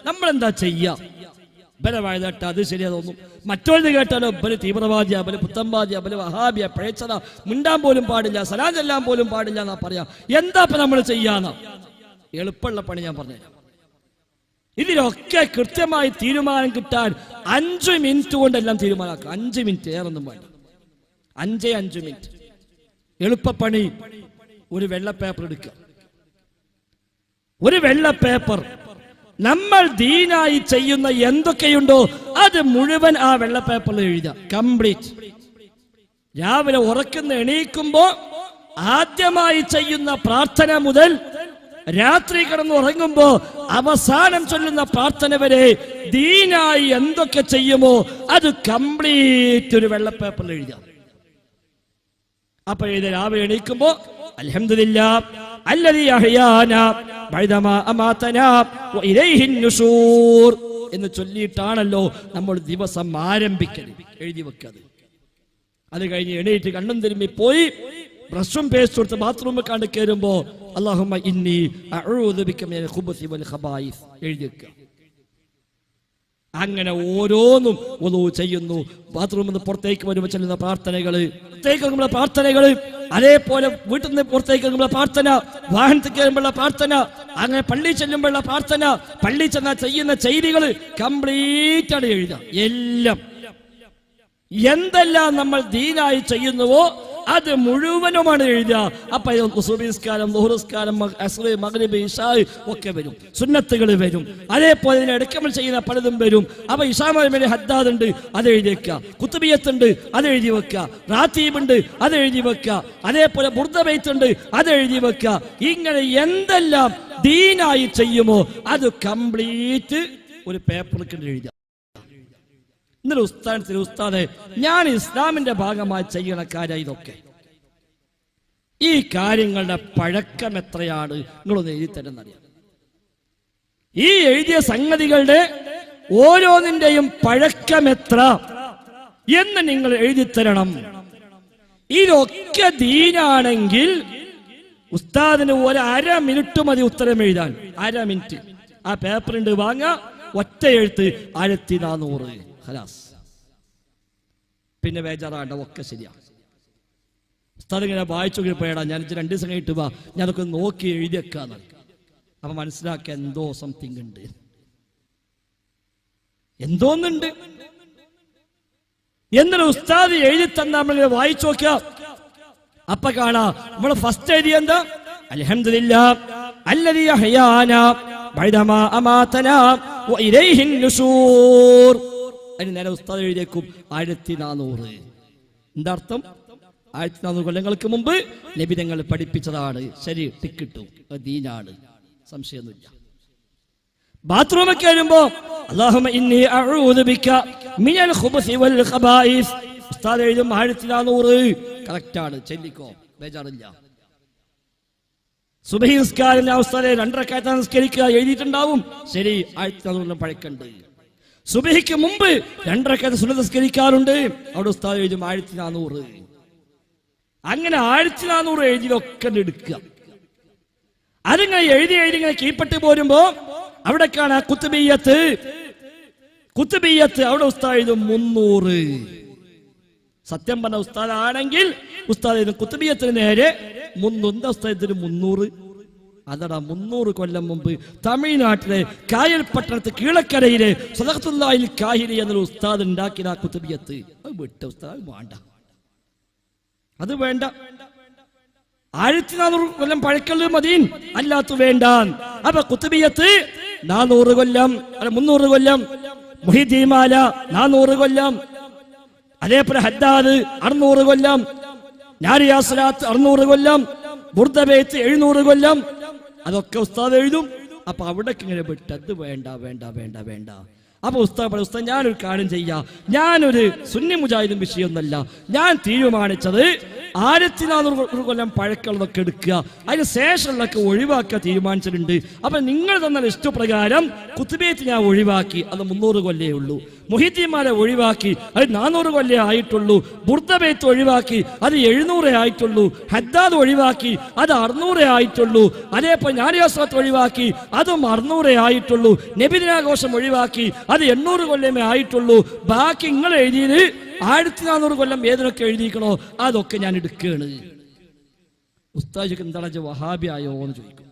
നമ്മളെന്താ ചെയ്യാ? ബലവായ കേട്ട അത് ശരിയാ തോന്നും, മറ്റൊരു കേട്ടാലോ ബല് തീവ്രവാദിയ, ബല് പുത്തൻവാദിയ, ബല് വഹാബിയ, പിഴച്ചത, മിണ്ടാൻ പോലും പാടില്ല, സലാം ചെല്ലാൻ പോലും പാടില്ല എന്നാ പറയാ. എന്താ ഇപ്പൊ നമ്മൾ ചെയ്യാന്ന? എളുപ്പമുള്ള പണി ഞാൻ പറഞ്ഞുതരാം. ഇതിലൊക്കെ കൃത്യമായി തീരുമാനം കിട്ടാൻ 5 മിനിറ്റ് കൊണ്ടെല്ലാം തീരുമാനമാക്കുക. 5 മിനിറ്റ്, ഏറൊന്നും വേണ്ട. 5 മിനിറ്റ് എളുപ്പപ്പണി. ഒരു വെള്ള പേപ്പർ എടുക്കുക. ഒരു വെള്ള പേപ്പർ നമ്മൾ ദീനായി ചെയ്യുന്ന എന്തൊക്കെയുണ്ടോ അത് മുഴുവൻ ആ വെള്ള പേപ്പറിൽ എഴുതുക, കംപ്ലീറ്റ്. രാവിലെ ഉറക്കുന്ന എണീക്കുമ്പോ ആദ്യമായി ചെയ്യുന്ന പ്രാർത്ഥന മുതൽ രാത്രി കിടന്ന് ഉറങ്ങുമ്പോ അവസാനം ചൊല്ലുന്ന പ്രാർത്ഥന വരെ ദീനായി എന്തൊക്കെ ചെയ്യുമോ അത് കംപ്ലീറ്റ് ഒരു വെള്ള പേപ്പറിൽ എഴുതാം. അപ്പൊ ഇത് രാവിലെ എണീക്കുമ്പോ അൽഹംദുലില്ലാഹ് അല്ലദീ അഹ്യാനാ ബഅദമാ അമാതനാ വഇലൈഹിൻ നുശൂർ എന്ന് ചൊല്ലിയിട്ടാണല്ലോ നമ്മൾ ദിവസം ആരംഭിക്കൽ. എഴുതി വെക്കത്. അത് കഴിഞ്ഞ് എണീറ്റ് കണ്ണും തിരുമ്മി പോയി ബ്രഷും പേസ്റ്റ് കൊടുത്ത് ബാത്റൂമിൽ കണ്ട് കയറുമ്പോ അല്ലാഹുമ്മ ഇന്നി അഊദു ബിക മിനൽ ഖുബുസി വൽ ഖബായിസ് എഴുതി വെക്കുക. അങ്ങനെ ഓരോന്നും വുളൂ ചെയ്യുന്നു. ബാത്റൂമിൽ നിന്ന് പുറത്തേക്ക് വരുമ്പോൾ ചെല്ലുന്ന പ്രാർത്ഥനകള്, അതേപോലെ വീട്ടിൽ നിന്ന് പുറത്തേക്ക് വരുമ്പോൾ പ്രാർത്ഥന, വാഹനത്തിൽ കയറുമ്പോഴുള്ള പ്രാർത്ഥന, അങ്ങനെ പള്ളി ചെല്ലുമ്പോഴുള്ള പ്രാർത്ഥന, പള്ളി ചെന്നാൽ ചെയ്യുന്ന ചെയ്തികള് കംപ്ലീറ്റ് ആണ് എഴുതുക. എല്ലാം എന്തെല്ലാം നമ്മൾ ദീനായി ചെയ്യുന്നുവോ അത് മുഴുവനുമാണ് എഴുതുക. അപ്പൊ സുബഹിസ്കാരം, ദുഹ്റുസ്കാരം, അസ്ർ, മഗ്രിബ്, ഇശാ ഒക്കെ വരും, സുന്നത്തുകൾ വരും. അതേപോലെ ഇടയ്ക്ക് നമ്മൾ ചെയ്യുന്ന പലതും വരും. അപ്പൊ ഇശാമി ഹദ്ദാദ് ഉണ്ട്, അത് എഴുതി വെക്കുക. കുത്തുബിയത്ത് ഉണ്ട്, അത് എഴുതി വെക്കുക. റാത്തീബ് ഉണ്ട്, അത് എഴുതി വെക്കുക. അതേപോലെ ബുർദ ബൈത്ത് ഉണ്ട്, അത് എഴുതി വെക്കുക. ഇങ്ങനെ എന്തെല്ലാം ദീനായി ചെയ്യുമോ അത് കംപ്ലീറ്റ് ഒരു പേപ്പറിൽ എഴുതുക. ഇന്നലെ ഉസ്താദെ ഞാൻ ഇസ്ലാമിന്റെ ഭാഗമായി ചെയ്യണ കാര്യം ഇതൊക്കെ. ഈ കാര്യങ്ങളുടെ പഴക്കം എത്രയാണ് നിങ്ങളൊന്ന് എഴുതി തരുന്നറിയാം. ഈ എഴുതിയ സംഗതികളുടെ ഓരോന്നിന്റെയും പഴക്കം എത്ര എന്ന് നിങ്ങൾ എഴുതി തരണം. ഇതൊക്കെ ദീനാണെങ്കിൽ ഉസ്താദിന് ഒരു 1/2 മിനിറ്റ് മതി ഉത്തരം എഴുതാൻ. 1/2 മിനിറ്റ്. ആ പേപ്പറുണ്ട്, വാങ്ങാ, ഒറ്റ എഴുത്ത് 1400. പിന്നെ ബേജാറാണ്ട, ഒക്കെ ശരിയാ. ഉസ്താദ് ഇങ്ങനെ വായിച്ചു പോയടാ, ഞാൻ 2 ദിവസം കഴിഞ്ഞിട്ട് വാ, ഞാനൊക്കെ നോക്കി എഴുതിയേക്കാന്ന്. അപ്പൊ മനസ്സിലാക്കുക എന്തോ സംതിങ് ഉണ്ട്, എന്തോന്നുണ്ട്. എന്നാലും ഉസ്താദ് എഴുതി തന്ന നമ്മളിങ്ങനെ വായിച്ചു നോക്കുക. അപ്പൊ കാണാ നമ്മള് ഫസ്റ്റ് എഴുതിയ എന്താ? അൽഹംദുലില്ലാഹ് അല്ലദീ അഹ്യാനാ ബഅദമാ അമാതനാ വഇലൈഹിൻ നുശൂർ. അതിന് നേരെ ഉസ്താദ് എഴുതിയേക്കും 1400. എന്താ അർത്ഥം? 1400 കൊല്ലങ്ങൾക്ക് മുമ്പ് നബി തങ്ങൾ പഠിപ്പിച്ചതാണ്. ശരി, ടിക്കിട്ടും ദീനാണ്, സംശയമൊന്നുമില്ല. ബാത്റൂമിൽ കയറുമ്പോ അല്ലാഹുമ്മ ഇന്നി അഊദു ബിക മിനൽ ഖുബുസി വൽ ഖബായിസ്. ഉസ്താദ് എഴുതും 1400. കറക്റ്റ് ആണ്, ചെല്ലിക്കോ, ബേജാറില്ല. സുബഹി നിസ്കാരം ഉസ്താദെ 2 റക്അത്ത് നിസ്കരിക്കുക എഴുതിയിട്ടുണ്ടാവും. ശരി, 1400 പഴക്കണ്ട്. സുബഹിക്ക് മുമ്പ് 2 റക്അത്ത് സുന്നത്ത് നിസ്കരിക്കാറുണ്ട്, അവിടെ ഉസ്താദ് എഴുതും 1400. അങ്ങനെ 1400 എഴുതിയൊക്കെ എടുക്കുക. അതിങ്ങനെ എഴുതി ഇങ്ങനെ കീഴ്പ്പെട്ട് പോരുമ്പോ അവിടെ കാണാ കുത്തുബിയ്യത്ത്. അവിടെ ഉസ്താദ് എഴുതും 300. സത്യം പറഞ്ഞ ഉസ്താദാണെങ്കിൽ ഉസ്താദ് കുത്തുബിയ്യത്തിന് നേരെ 300. ഉസ്താദത്തിന് 300. അതടാ, 300 കൊല്ലം മുമ്പ് തമിഴ്നാട്ടിലെ കായൽ പട്ടണത്ത് കീഴക്കരയിലെ സദഖത്തുല്ലാഹിൽ കാഹിരി എന്നൊരു ഉസ്താദ് ഉണ്ടാക്കിയ കുത്തുബിയ്യത്ത്. അത് വിട്ട ഉസ്താദ് വേണ്ട, അത് വേണ്ട. 1400 കൊല്ലം പഴക്കല് മദീൻ, അല്ലാത്ത വേണ്ട. അപ്പൊ കുത്തുബിയ്യത്ത് 400 കൊല്ലം, 300 കൊല്ലം. മുഹിദ്ദീമാല 400 കൊല്ലം. അതേപോലെ ഹദ്ദാദ് 600 കൊല്ലം. നാരിയാ സ്വലാത്ത് 600 കൊല്ലം. ബുർദ ബൈത്ത് 700 കൊല്ലം. അതൊക്കെ ഉസ്താദ് എഴുതും. അപ്പൊ അവിടേക്ക് ഇങ്ങനെ വിട്ടത് വേണ്ട വേണ്ട വേണ്ട വേണ്ട. അപ്പൊ ഉസ്താദ് ഞാനൊരു കാര്യം ചെയ്യാം, ഞാനൊരു സുന്നി മുജാഹിദും വിഷയമൊന്നല്ല, ഞാൻ തീരുമാനിച്ചത് 1400 കൊല്ലം പഴക്കമുള്ളതൊക്കെ എടുക്കുക, അതിന് ശേഷമുള്ളതൊക്കെ ഒഴിവാക്കുക തീരുമാനിച്ചിട്ടുണ്ട്. അപ്പൊ നിങ്ങൾ തന്ന ഇഷ്ടപ്രകാരം കുത്തുബിയ്യത്ത് ഞാൻ ഒഴിവാക്കി, അത് 300 കൊല്ലേ ഉള്ളൂ. മുഹിദ്ദീന്മാരെ ഒഴിവാക്കി, അത് 400 കൊല്ലേ ആയിട്ടുള്ളൂ. ബുർദബൈത്ത് ഒഴിവാക്കി, അത് 700 ആയിട്ടുള്ളൂ. ഹദ്ദാദ് ഒഴിവാക്കി, അത് 600 ആയിട്ടുള്ളൂ. അതേപോലെ ഞാനിയാസ്വത്ത് ഒഴിവാക്കി, അതും 600 ആയിട്ടുള്ളൂ. നബിദിനാഘോഷം ഒഴിവാക്കി, അത് 800 കൊല്ലമേ ആയിട്ടുള്ളൂ. ബാക്കി നിങ്ങൾ എഴുതിയത് 1400 കൊല്ലം ഏതിനൊക്കെ എഴുതിക്കണോ അതൊക്കെ ഞാൻ എടുക്കുകയാണ്. ഉസ്താദിക്ക് എന്താണ് വഹാബി ആയോ എന്ന് ചോദിക്കും.